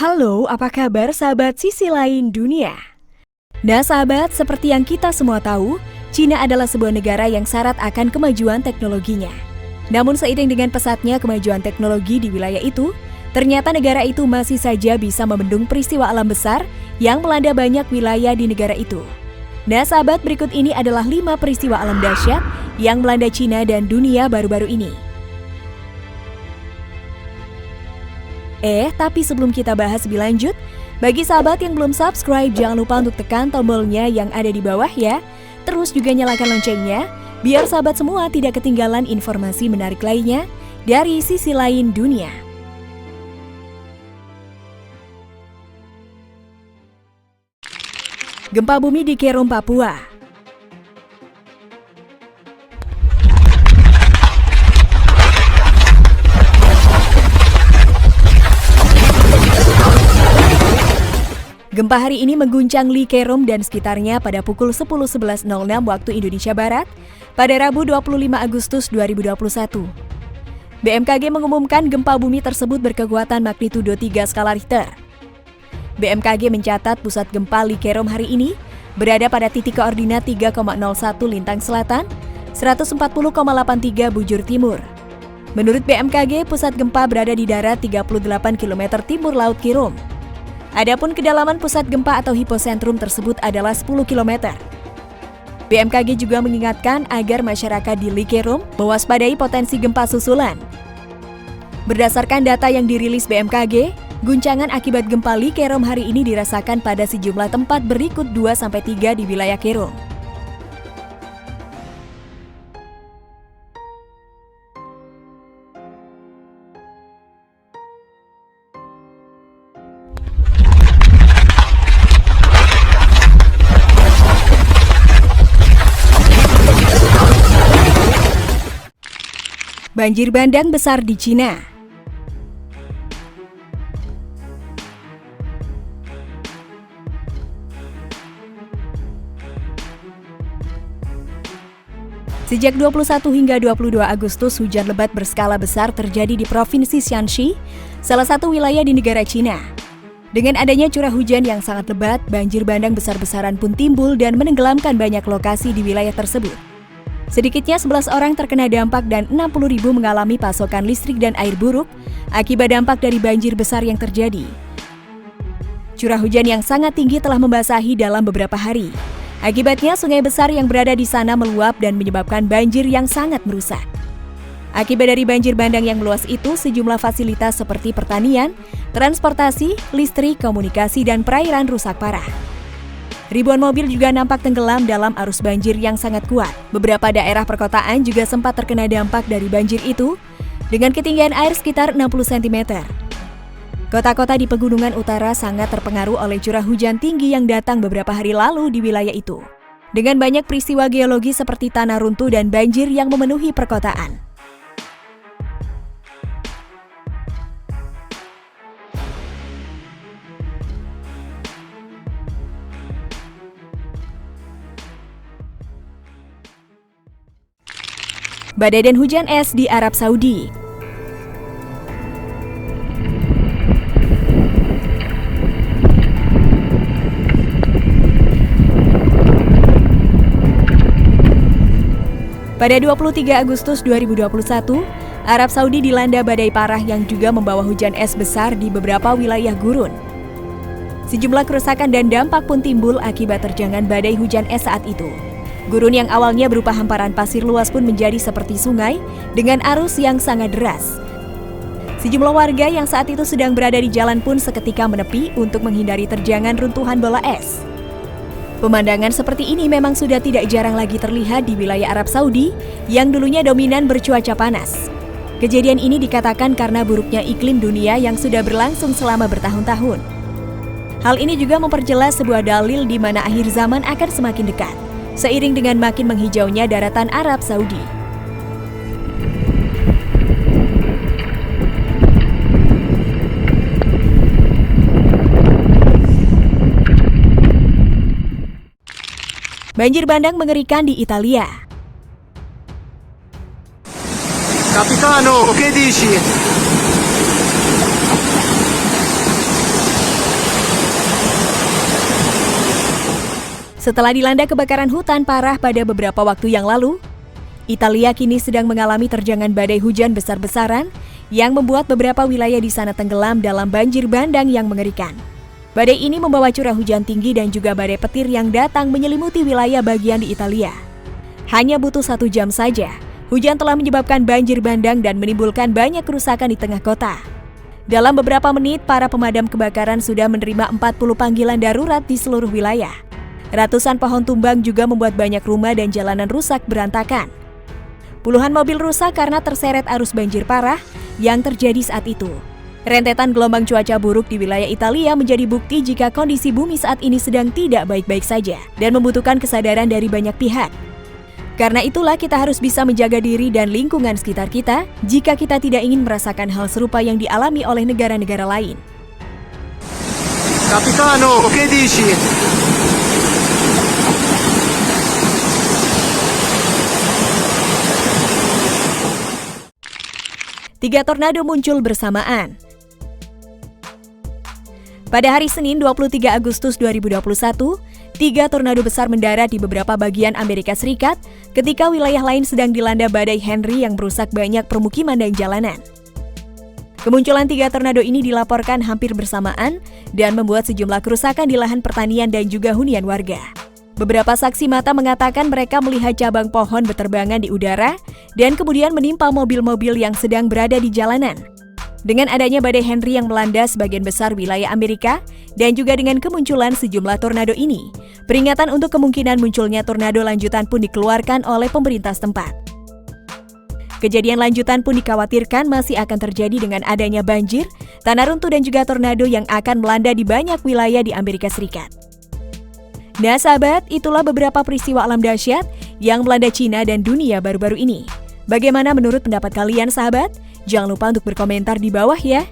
Halo, apa kabar sahabat sisi lain dunia? Nah sahabat, seperti yang kita semua tahu, Cina adalah sebuah negara yang syarat akan kemajuan teknologinya. Namun seiring dengan pesatnya kemajuan teknologi di wilayah itu, ternyata negara itu masih saja bisa membendung peristiwa alam besar yang melanda banyak wilayah di negara itu. Nah sahabat, berikut ini adalah 5 peristiwa alam dahsyat yang melanda Cina dan dunia baru-baru ini. Tapi sebelum kita bahas lebih lanjut, bagi sahabat yang belum subscribe, jangan lupa untuk tekan tombolnya yang ada di bawah ya. Terus juga nyalakan loncengnya, biar sahabat semua tidak ketinggalan informasi menarik lainnya dari sisi lain dunia. Gempa bumi di Kerom, Papua. Gempa hari ini mengguncang Li Kerom dan sekitarnya pada pukul 10.11.06 waktu Indonesia Barat pada Rabu 25 Agustus 2021. BMKG mengumumkan gempa bumi tersebut berkekuatan magnitudo 3 skala Richter. BMKG mencatat pusat gempa Li Kerom hari ini berada pada titik koordinat 3,01 lintang selatan, 140,83 bujur timur. Menurut BMKG, pusat gempa berada di darat 38 km timur Laut Kerom. Adapun kedalaman pusat gempa atau hipocentrum tersebut adalah 10 km. BMKG juga mengingatkan agar masyarakat di Li Kerom mewaspadai potensi gempa susulan. Berdasarkan data yang dirilis BMKG, guncangan akibat gempa Li Kerom hari ini dirasakan pada sejumlah tempat berikut 2-3 di wilayah Kerom. Banjir bandang besar di Cina. Sejak 21 hingga 22 Agustus, hujan lebat berskala besar terjadi di Provinsi Shanxi, salah satu wilayah di negara Cina. Dengan adanya curah hujan yang sangat lebat, banjir bandang besar-besaran pun timbul dan menenggelamkan banyak lokasi di wilayah tersebut. Sedikitnya 11 orang terkena dampak dan 60.000 mengalami pasokan listrik dan air buruk akibat dampak dari banjir besar yang terjadi. Curah hujan yang sangat tinggi telah membasahi dalam beberapa hari. Akibatnya sungai besar yang berada di sana meluap dan menyebabkan banjir yang sangat merusak. Akibat dari banjir bandang yang meluas itu, sejumlah fasilitas seperti pertanian, transportasi, listrik, komunikasi, dan perairan rusak parah. Ribuan mobil juga nampak tenggelam dalam arus banjir yang sangat kuat. Beberapa daerah perkotaan juga sempat terkena dampak dari banjir itu, dengan ketinggian air sekitar 60 cm. Kota-kota di pegunungan utara sangat terpengaruh oleh curah hujan tinggi yang datang beberapa hari lalu di wilayah itu. Dengan banyak peristiwa geologi seperti tanah runtuh dan banjir yang memenuhi perkotaan. Badai dan hujan es di Arab Saudi. Pada 23 Agustus 2021, Arab Saudi dilanda badai parah yang juga membawa hujan es besar di beberapa wilayah gurun. Sejumlah kerusakan dan dampak pun timbul akibat terjangan badai hujan es saat itu. Gurun yang awalnya berupa hamparan pasir luas pun menjadi seperti sungai dengan arus yang sangat deras. Sejumlah warga yang saat itu sedang berada di jalan pun seketika menepi untuk menghindari terjangan runtuhan bola es. Pemandangan seperti ini memang sudah tidak jarang lagi terlihat di wilayah Arab Saudi yang dulunya dominan bercuaca panas. Kejadian ini dikatakan karena buruknya iklim dunia yang sudah berlangsung selama bertahun-tahun. Hal ini juga memperjelas sebuah dalil di mana akhir zaman akan semakin dekat, seiring dengan makin menghijaunya daratan Arab Saudi. Banjir bandang mengerikan di Italia. Capitano, che dici? Setelah dilanda kebakaran hutan parah pada beberapa waktu yang lalu, Italia kini sedang mengalami terjangan badai hujan besar-besaran yang membuat beberapa wilayah di sana tenggelam dalam banjir bandang yang mengerikan. Badai ini membawa curah hujan tinggi dan juga badai petir yang datang menyelimuti wilayah bagian di Italia. Hanya butuh 1 jam saja, hujan telah menyebabkan banjir bandang dan menimbulkan banyak kerusakan di tengah kota. Dalam beberapa menit, para pemadam kebakaran sudah menerima 40 panggilan darurat di seluruh wilayah. Ratusan pohon tumbang juga membuat banyak rumah dan jalanan rusak berantakan. Puluhan mobil rusak karena terseret arus banjir parah yang terjadi saat itu. Rentetan gelombang cuaca buruk di wilayah Italia menjadi bukti jika kondisi bumi saat ini sedang tidak baik-baik saja dan membutuhkan kesadaran dari banyak pihak. Karena itulah kita harus bisa menjaga diri dan lingkungan sekitar kita jika kita tidak ingin merasakan hal serupa yang dialami oleh negara-negara lain. Capitano, che dici? Tiga tornado muncul bersamaan. Pada hari Senin 23 Agustus 2021, 3 tornado besar mendarat di beberapa bagian Amerika Serikat ketika wilayah lain sedang dilanda badai Henry yang merusak banyak permukiman dan jalanan. Kemunculan 3 tornado ini dilaporkan hampir bersamaan dan membuat sejumlah kerusakan di lahan pertanian dan juga hunian warga. Beberapa saksi mata mengatakan mereka melihat cabang pohon berterbangan di udara dan kemudian menimpa mobil-mobil yang sedang berada di jalanan. Dengan adanya badai Henry yang melanda sebagian besar wilayah Amerika dan juga dengan kemunculan sejumlah tornado ini, peringatan untuk kemungkinan munculnya tornado lanjutan pun dikeluarkan oleh pemerintah setempat. Kejadian lanjutan pun dikhawatirkan masih akan terjadi dengan adanya banjir, tanah runtuh dan juga tornado yang akan melanda di banyak wilayah di Amerika Serikat. Nah sahabat, itulah beberapa peristiwa alam dahsyat yang melanda Cina dan dunia baru-baru ini. Bagaimana menurut pendapat kalian sahabat? Jangan lupa untuk berkomentar di bawah ya.